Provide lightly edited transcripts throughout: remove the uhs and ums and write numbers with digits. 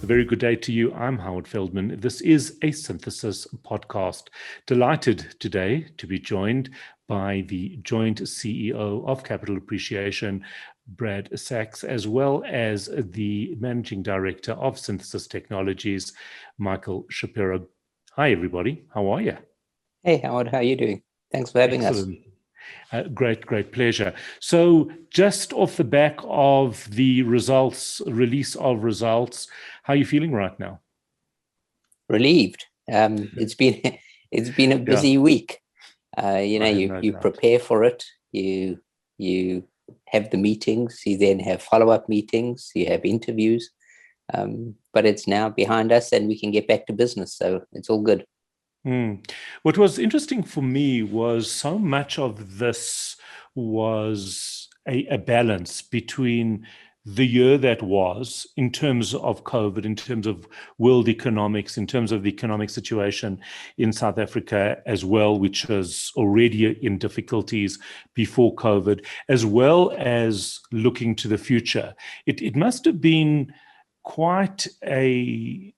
A very good day to you. I'm Howard Feldman. This is a Synthesis podcast. Delighted today to be joined by the joint CEO of Capital Appreciation, Brad Sachs, as well as the managing director of Synthesis Technologies, Michael Shapiro. Hi, everybody. How are you? Hey, Howard. How are you doing? Thanks for having us. Great pleasure. So just off the back of the release of results, how are you feeling right now? Relieved. It's been a busy week. You prepare for it. You have the meetings. You then have follow-up meetings. You have interviews. But it's now behind us, and we can get back to business. So it's all good. What was interesting for me was so much of this was a balance between the year that was in terms of COVID, in terms of world economics, in terms of the economic situation in South Africa as well, which was already in difficulties before COVID, as well as looking to the future. It must have been quite a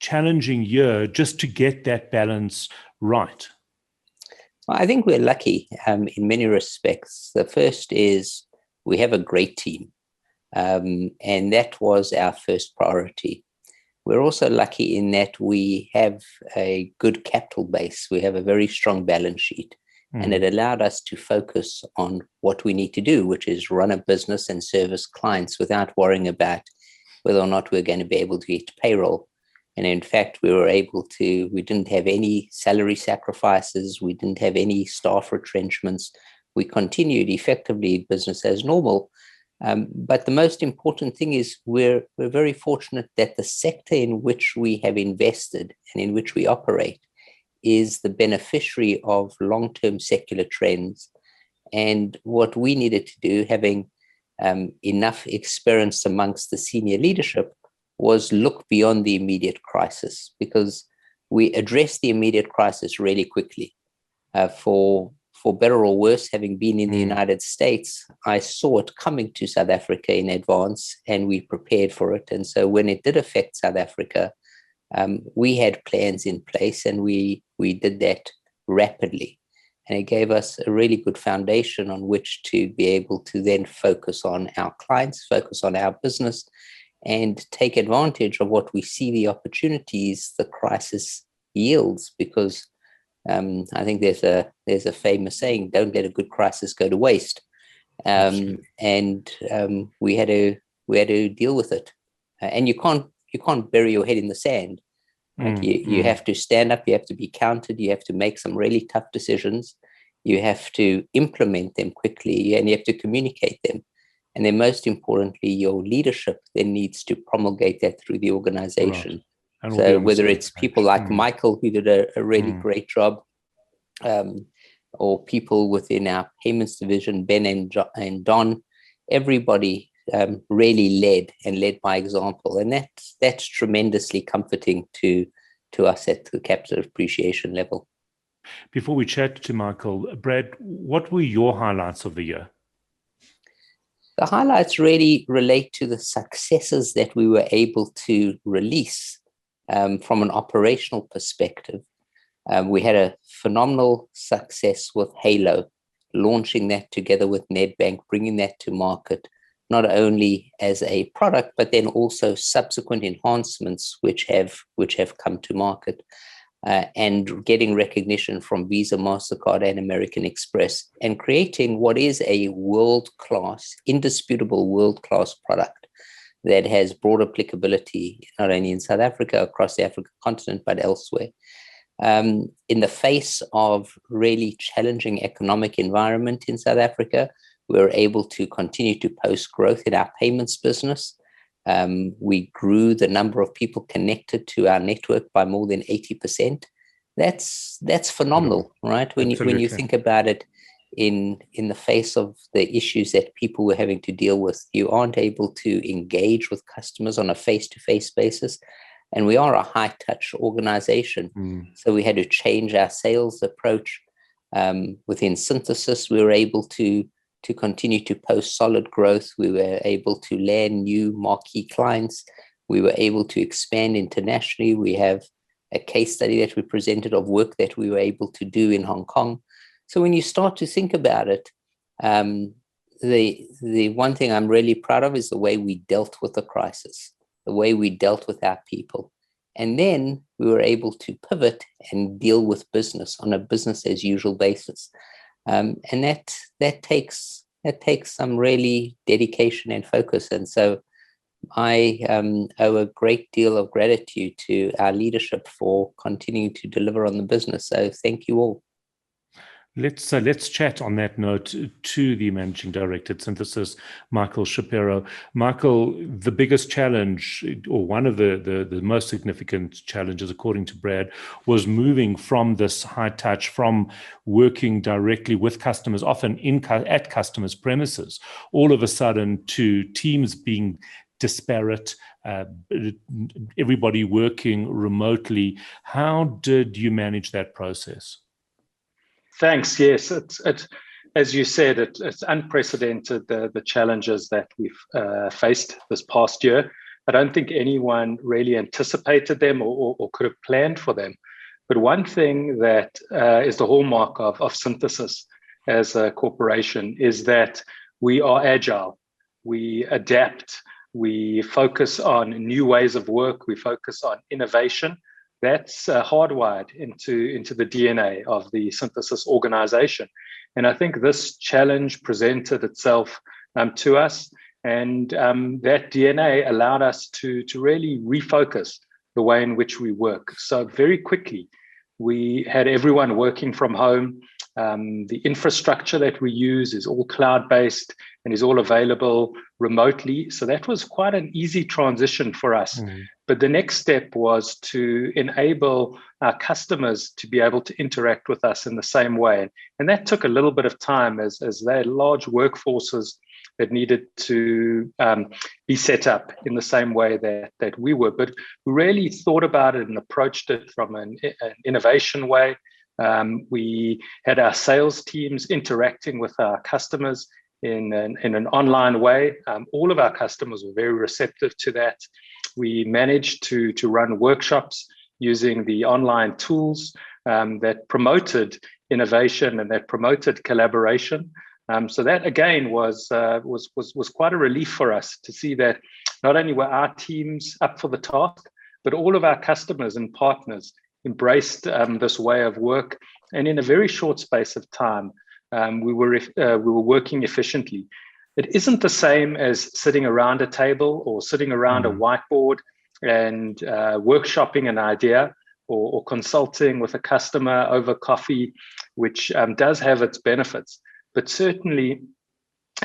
challenging year just to get that balance right. Well, I think we're lucky in many respects. The first is we have a great team, and that was our first priority. We're also lucky in that we have a good capital base. We have a very strong balance sheet, and it allowed us to focus on what we need to do, which is run a business and service clients without worrying about whether or not we're going to be able to get payroll. And in fact, we didn't have any salary sacrifices. We didn't have any staff retrenchments. We continued effectively business as normal. But the most important thing is we're very fortunate that the sector in which we have invested and in which we operate is the beneficiary of long-term secular trends. And what we needed to do, having enough experience amongst the senior leadership, was look beyond the immediate crisis, because we addressed the immediate crisis really quickly. For better or worse, having been in the United States, I saw it coming to South Africa in advance, and we prepared for it. And so when it did affect South Africa, we had plans in place, and we did that rapidly. And it gave us a really good foundation on which to be able to then focus on our clients, focus on our business, and take advantage of what we see the opportunities the crisis yields. Because I think there's a famous saying: "Don't let a good crisis go to waste." And we had to deal with it. And you can't bury your head in the sand. Right? You have to stand up. You have to be counted. You have to make some really tough decisions. You have to implement them quickly, and you have to communicate them. And then most importantly, your leadership then needs to promulgate that through the organization. Right. So whether it's people like Michael, who did a really great job, or people within our payments division, Ben and Don, everybody really led by example. And that's tremendously comforting to us at the Capital Appreciation level. Before we chat to Michael, Brad, what were your highlights of the year? The highlights really relate to the successes that we were able to release from an operational perspective. We had a phenomenal success with Halo, launching that together with Nedbank, bringing that to market, not only as a product, but then also subsequent enhancements which have come to market. And getting recognition from Visa, MasterCard, and American Express, and creating what is a world-class, indisputable world-class product that has broad applicability, not only in South Africa, across the African continent, but elsewhere. In the face of really challenging economic environment in South Africa, we were able to continue to post growth in our payments business. We grew the number of people connected to our network by more than 80%. That's phenomenal, right? When you think about it, in the face of the issues that people were having to deal with, you aren't able to engage with customers on a face-to-face basis. And we are a high-touch organization. So we had to change our sales approach. Within Synthesis, we were able to continue to post solid growth. We were able to land new marquee clients. We were able to expand internationally. We have a case study that we presented of work that we were able to do in Hong Kong. So when you start to think about it, the one thing I'm really proud of is the way we dealt with the crisis, the way we dealt with our people. And then we were able to pivot and deal with business on a business as usual basis. And that takes some really dedication and focus. And so I owe a great deal of gratitude to our leadership for continuing to deliver on the business. So thank you all. Let's chat on that note to the Managing Director at Synthesis, Michael Shapiro. Michael, the biggest challenge, or one of the most significant challenges, according to Brad, was moving from this high touch, from working directly with customers, often at customers' premises, all of a sudden to teams being disparate, everybody working remotely. How did you manage that process? Thanks. Yes, as you said, it's unprecedented, the challenges that we've faced this past year. I don't think anyone really anticipated them or could have planned for them. But one thing that is the hallmark of Synthesis as a corporation is that we are agile. We adapt. We focus on new ways of work. We focus on innovation. That's hardwired into the DNA of the Synthesis organization. And I think this challenge presented itself to us, and that DNA allowed us to really refocus the way in which we work. So very quickly, we had everyone working from home. The infrastructure that we use is all cloud-based and is all available remotely. So that was quite an easy transition for us. But the next step was to enable our customers to be able to interact with us in the same way. And that took a little bit of time as they had large workforces that needed to be set up in the same way that we were. But we really thought about it and approached it from an innovation way. We had our sales teams interacting with our customers in an online way. All of our customers were very receptive to that. We managed to run workshops using the online tools that promoted innovation and that promoted collaboration. So that again was quite a relief for us to see that not only were our teams up for the task, but all of our customers and partners embraced this way of work. And in a very short space of time, we were working efficiently. It isn't the same as sitting around a table or sitting around a whiteboard and workshopping an idea or consulting with a customer over coffee, which does have its benefits. But certainly,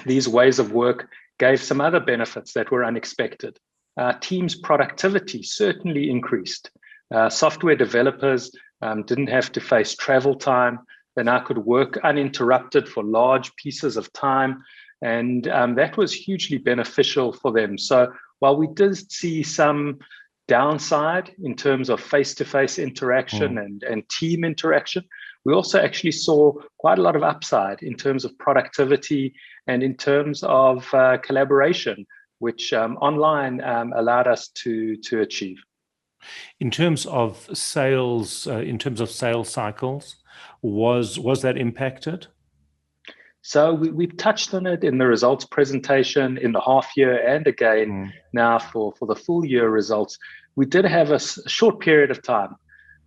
these ways of work gave some other benefits that were unexpected. Teams' productivity certainly increased. Software developers didn't have to face travel time. They now could work uninterrupted for large pieces of time. And that was hugely beneficial for them. So while we did see some downside in terms of face-to-face interaction and team interaction, we also actually saw quite a lot of upside in terms of productivity and in terms of collaboration, which online allowed us to achieve. In terms of sales cycles, was that impacted? So we've touched on it in the results presentation in the half year and again now for the full year results. We did have a short period of time,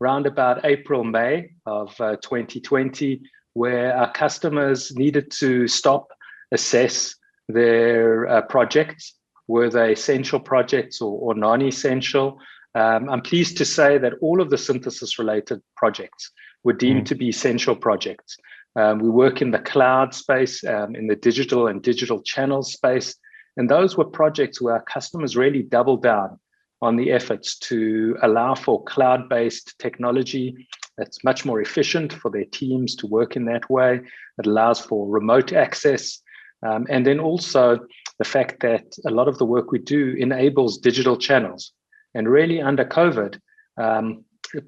around about April, May of 2020, where our customers needed to stop, assess their projects. Were they essential projects or non-essential? I'm pleased to say that all of the synthesis-related projects were deemed to be essential projects. We work in the cloud space, in the digital and digital channel space, and those were projects where our customers really doubled down on the efforts to allow for cloud-based technology that's much more efficient for their teams to work in that way. It allows for remote access. And then also the fact that a lot of the work we do enables digital channels. And really under COVID,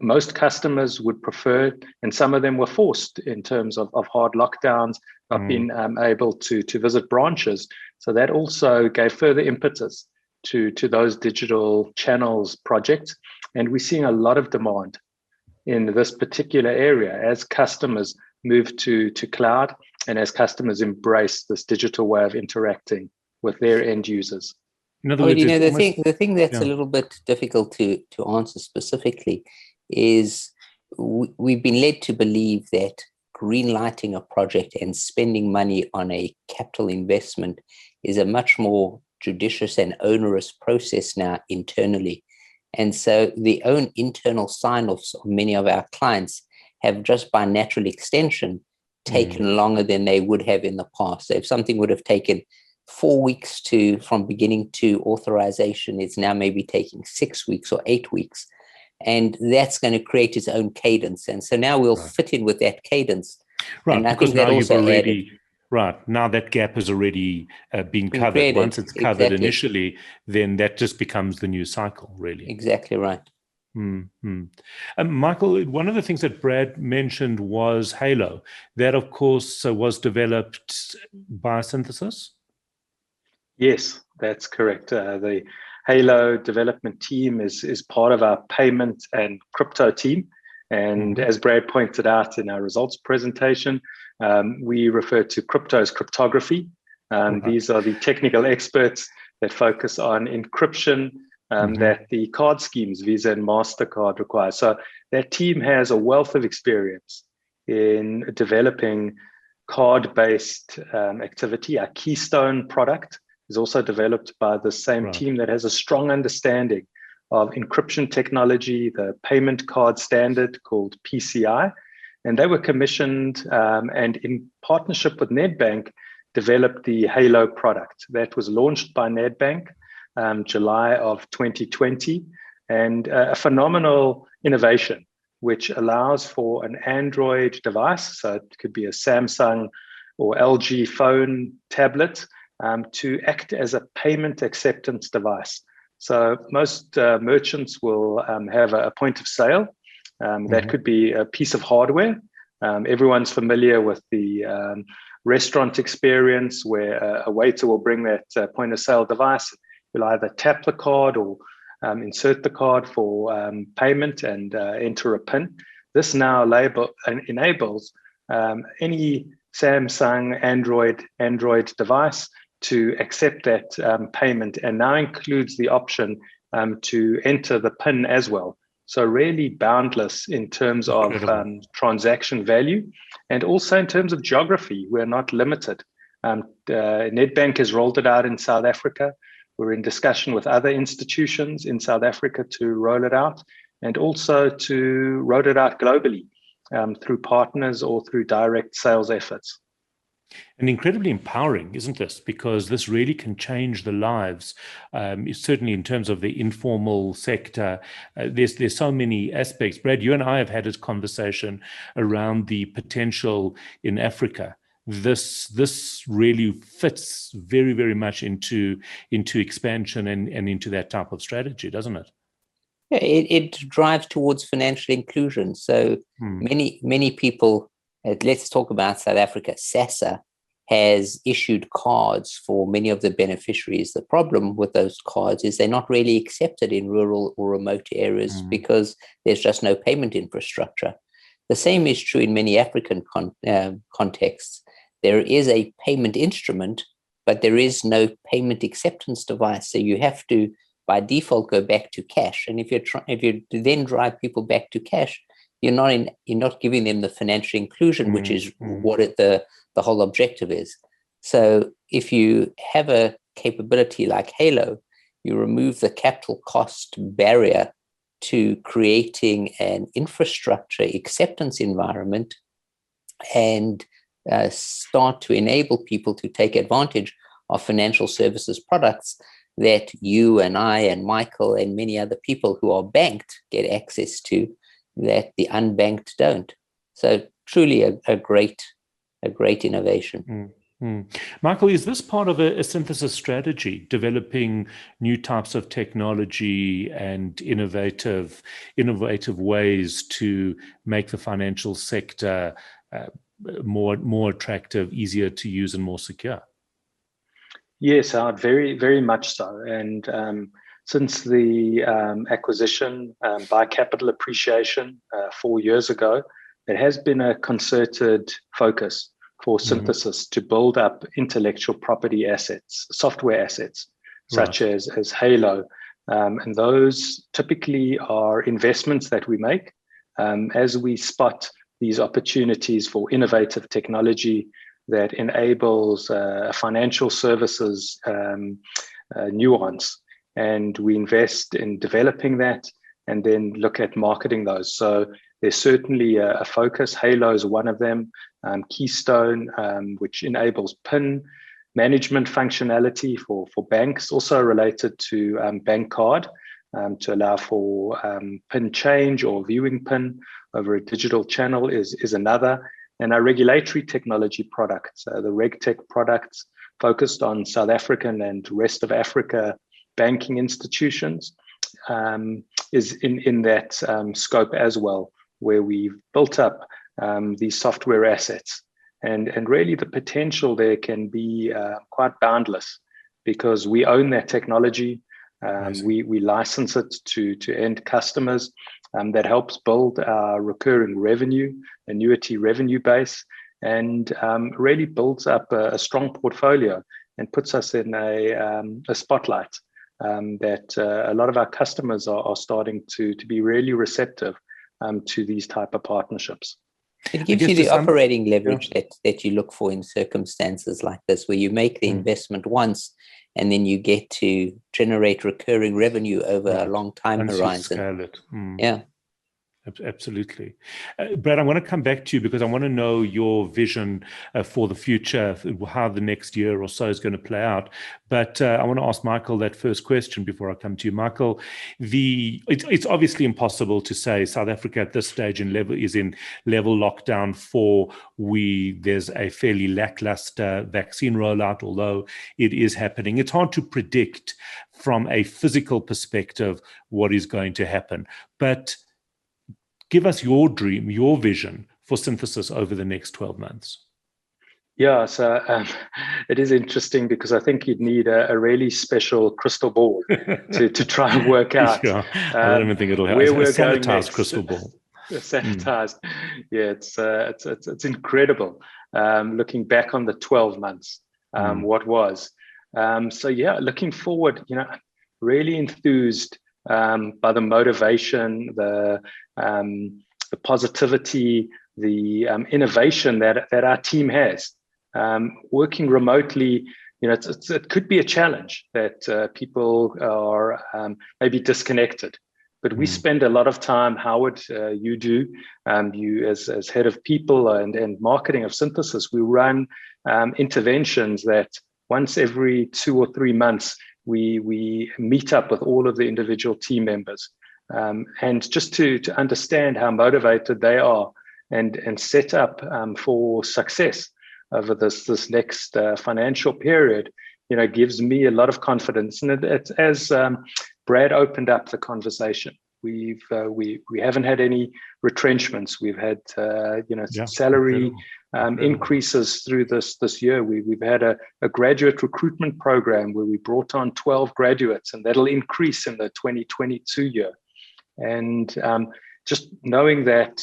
most customers would prefer, and some of them were forced in terms of hard lockdowns, not being able to visit branches. So that also gave further impetus to those digital channels projects. And we're seeing a lot of demand in this particular area as customers move to cloud and as customers embrace this digital way of interacting with their end users. In other words, the thing that's a little bit difficult to answer specifically is we've been led to believe that green lighting a project and spending money on a capital investment is a much more judicious and onerous process now internally. And so the own internal sign-offs of many of our clients have just by natural extension taken longer than they would have in the past. So if something would have taken 4 weeks from beginning to authorization, it's now maybe taking 6 weeks or 8 weeks. And that's going to create its own cadence. And so now we'll fit in with that cadence. Right, and I because think that now you've also already... added, Right. Now that gap has already been covered. created. Once it's covered Exactly. initially, then that just becomes the new cycle, really. Exactly right. Michael, one of the things that Brad mentioned was Halo. That, of course, was developed by Synthesis? Yes, that's correct. The Halo development team is part of our payment and crypto team. And as Brad pointed out in our results presentation, we refer to crypto as cryptography. These are the technical experts that focus on encryption that the card schemes, Visa and MasterCard, require. So that team has a wealth of experience in developing card-based activity. Our Keystone product is also developed by the same team that has a strong understanding of encryption technology, the payment card standard called PCI. And they were commissioned and in partnership with Nedbank, developed the Halo product that was launched by Nedbank July of 2020, and a phenomenal innovation which allows for an Android device, so it could be a Samsung or LG phone tablet, to act as a payment acceptance device. So most merchants will have a point of sale. That could be a piece of hardware. Everyone's familiar with the restaurant experience where a waiter will bring that point of sale device. You'll either tap the card or insert the card for payment and enter a PIN. This now enables any Samsung Android device to accept that payment, and now includes the option to enter the PIN as well. So really boundless in terms of transaction value, and also in terms of geography. We're not limited. Nedbank has rolled it out in South Africa. We're in discussion with other institutions in South Africa to roll it out, and also to roll it out globally through partners or through direct sales efforts. And incredibly empowering, isn't this? Because this really can change the lives, certainly in terms of the informal sector. There's so many aspects. Brad, you and I have had this conversation around the potential in Africa. This really fits very, very much into expansion and into that type of strategy, doesn't it? Yeah, it drives towards financial inclusion. So many people, let's talk about South Africa. SASSA has issued cards for many of the beneficiaries. The problem with those cards is they're not really accepted in rural or remote areas because there's just no payment infrastructure. The same is true in many African contexts. There is a payment instrument, but there is no payment acceptance device. So you have to, by default, go back to cash. And if you then drive people back to cash, you're not giving them the financial inclusion, which is what the whole objective is. So if you have a capability like Halo, you remove the capital cost barrier to creating an infrastructure acceptance environment and start to enable people to take advantage of financial services products that you and I and Michael and many other people who are banked get access to, that the unbanked don't. So truly a great innovation. Michael, is this part of a synthesis strategy, developing new types of technology and innovative ways to make the financial sector more attractive, easier to use, and more secure? Yes, very, very much so. And since the acquisition by Capital Appreciation 4 years ago, there has been a concerted focus for Synthesis to build up intellectual property assets, software assets, such as Halo. And those typically are investments that we make as we spot these opportunities for innovative technology that enables financial services nuance. And we invest in developing that and then look at marketing those. So there's certainly a focus. Halo is one of them. Keystone, which enables PIN management functionality for banks, also related to bank card to allow for PIN change or viewing PIN over a digital channel is another. And our regulatory technology products, the RegTech products focused on South African and rest of Africa banking institutions, is in that scope as well, where we've built up these software assets. And really the potential there can be quite boundless because we own that technology. We license it to end customers. That helps build our recurring revenue, annuity revenue base, and really builds up a strong portfolio and puts us in a spotlight that a lot of our customers are starting to be really receptive to these type of partnerships. It gives you the operating leverage that you look for in circumstances like this, where you make the investment once and then you get to generate recurring revenue over a long time horizon. Scale it. Yeah. Absolutely. Brad, I want to come back to you because I want to know your vision for the future, how the next year or so is going to play out. But I want to ask Michael that first question before I come to you. Michael, it's obviously impossible to say South Africa at this stage is in level lockdown 4. There's a fairly lackluster vaccine rollout, although it is happening. It's hard to predict from a physical perspective what is going to happen. But give us your dream, your vision for Synthesis over the next 12 months. Yeah, so it is interesting because I think you'd need a really special crystal ball to try and work out. Yeah, I don't even think it'll happen. Where we're sanitized going next. Crystal ball. Sanitized. Yeah, it's incredible. Looking back on the 12 months, what was. So yeah, looking forward, really enthused by the motivation, the positivity, the innovation that our team has. Working remotely, it could be a challenge that people are maybe disconnected. But we spend a lot of time, Howard, you do, you as head of people and marketing of Synthesis, we run interventions that once every 2 or 3 months, we meet up with all of the individual team members and just to understand how motivated they are and set up for success over this next financial period, gives me a lot of confidence. And it's as Brad opened up the conversation, we haven't had any retrenchments. We've had salary increases through this year. We've had a graduate recruitment program where we brought on 12 graduates, and that'll increase in the 2022 year. And just knowing that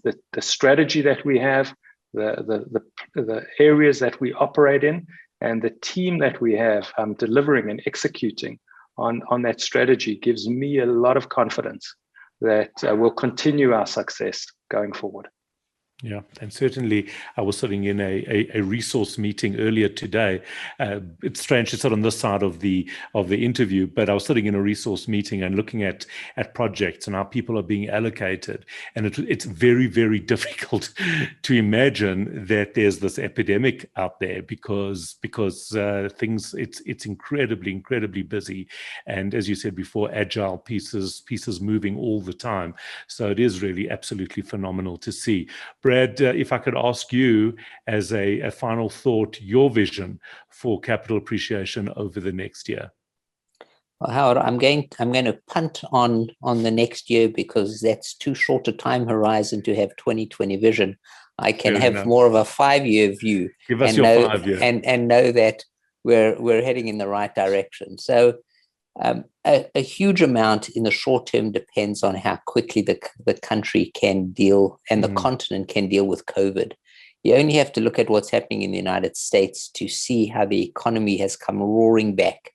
the strategy that we have, the areas that we operate in, and the team that we have delivering and executing on that strategy gives me a lot of confidence that we'll continue our success going forward. Yeah, and certainly I was sitting in a resource meeting earlier today. It's strange to sit on this side of the interview, but I was sitting in a resource meeting and looking at projects and how people are being allocated. And it's very, very difficult to imagine that there's this epidemic out there because things it's incredibly busy. And as you said before, agile pieces moving all the time. So it is really absolutely phenomenal to see. Brad, if I could ask you as a final thought, your vision for Capital Appreciation over the next year. Well, Howard, I'm going to punt on the next year because that's too short a time horizon to have 2020 vision. I can have more of a 5-year view. Give us your 5 year. And know that we're heading in the right direction. So a huge amount in the short term depends on how quickly the country can deal and the continent can deal with COVID. You only have to look at what's happening in the United States to see how the economy has come roaring back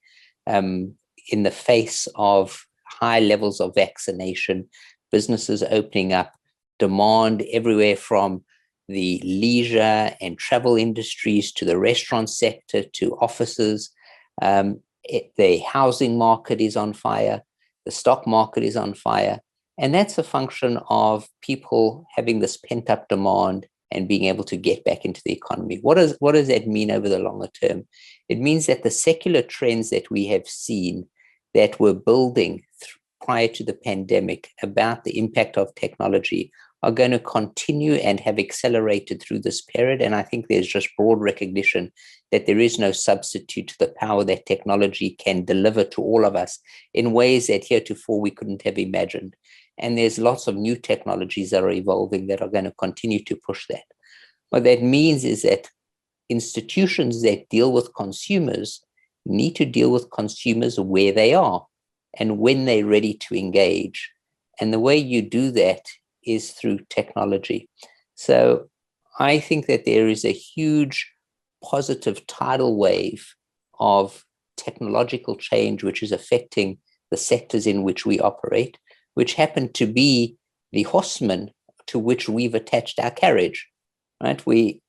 in the face of high levels of vaccination, businesses opening up, demand everywhere from the leisure and travel industries to the restaurant sector to offices. The housing market is on fire. The stock market is on fire. And that's a function of people having this pent-up demand and being able to get back into the economy. What does that mean over the longer term? It means that the secular trends that we have seen that were building prior to the pandemic about the impact of technology are going to continue and have accelerated through this period. And I think there's just broad recognition that there is no substitute to the power that technology can deliver to all of us in ways that heretofore we couldn't have imagined. And there's lots of new technologies that are evolving that are going to continue to push that. What that means is that institutions that deal with consumers need to deal with consumers where they are and when they're ready to engage. And the way you do that is through technology. So I think that there is a huge positive tidal wave of technological change which is affecting the sectors in which we operate, which happen to be the horsemen to which we've attached our carriage, right? We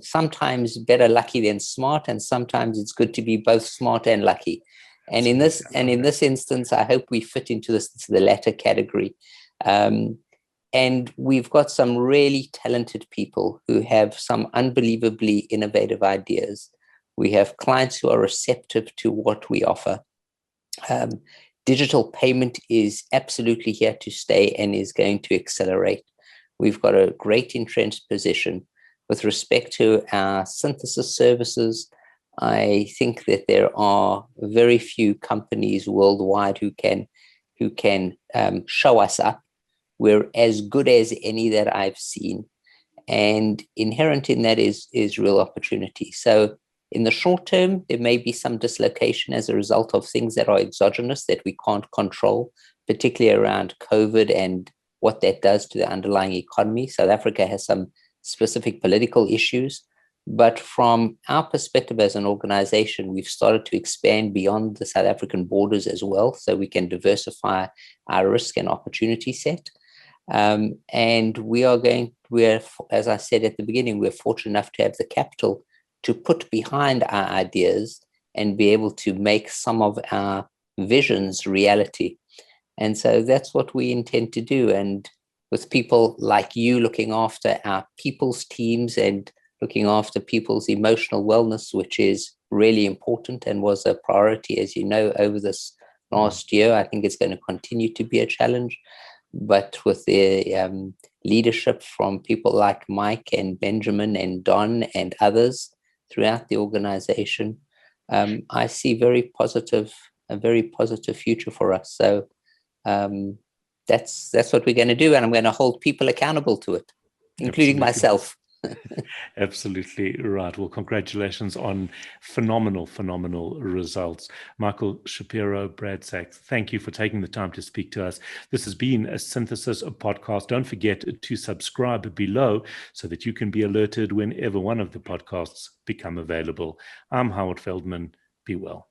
sometimes better lucky than smart, and sometimes it's good to be both smart and lucky. And in this instance, I hope we fit into the latter category. And we've got some really talented people who have some unbelievably innovative ideas. We have clients who are receptive to what we offer. Digital payment is absolutely here to stay and is going to accelerate. We've got a great entrenched position. With respect to our synthesis services, I think that there are very few companies worldwide who can show us up. We're as good as any that I've seen. And inherent in that is real opportunity. So in the short term, there may be some dislocation as a result of things that are exogenous that we can't control, particularly around COVID and what that does to the underlying economy. South Africa has some specific political issues. But from our perspective as an organization, we've started to expand beyond the South African borders as well, so we can diversify our risk and opportunity set. And we're, as I said at the beginning, we're fortunate enough to have the capital to put behind our ideas and be able to make some of our visions reality. And so that's what we intend to do. And with people like you looking after our people's teams and looking after people's emotional wellness, which is really important and was a priority, as you know, over this last year. I think it's going to continue to be a challenge. But with the leadership from people like Mike and Benjamin and Don and others throughout the organization, I see a very positive future for us. So that's what we're going to do, and I'm going to hold people accountable to it, including myself. Absolutely right. Well, congratulations on phenomenal results. Michael Shapiro, Brad Sachs, thank you for taking the time to speak to us. This has been a Synthesis podcast. Don't forget to subscribe below so that you can be alerted whenever one of the podcasts become available. I'm Howard Feldman. Be well.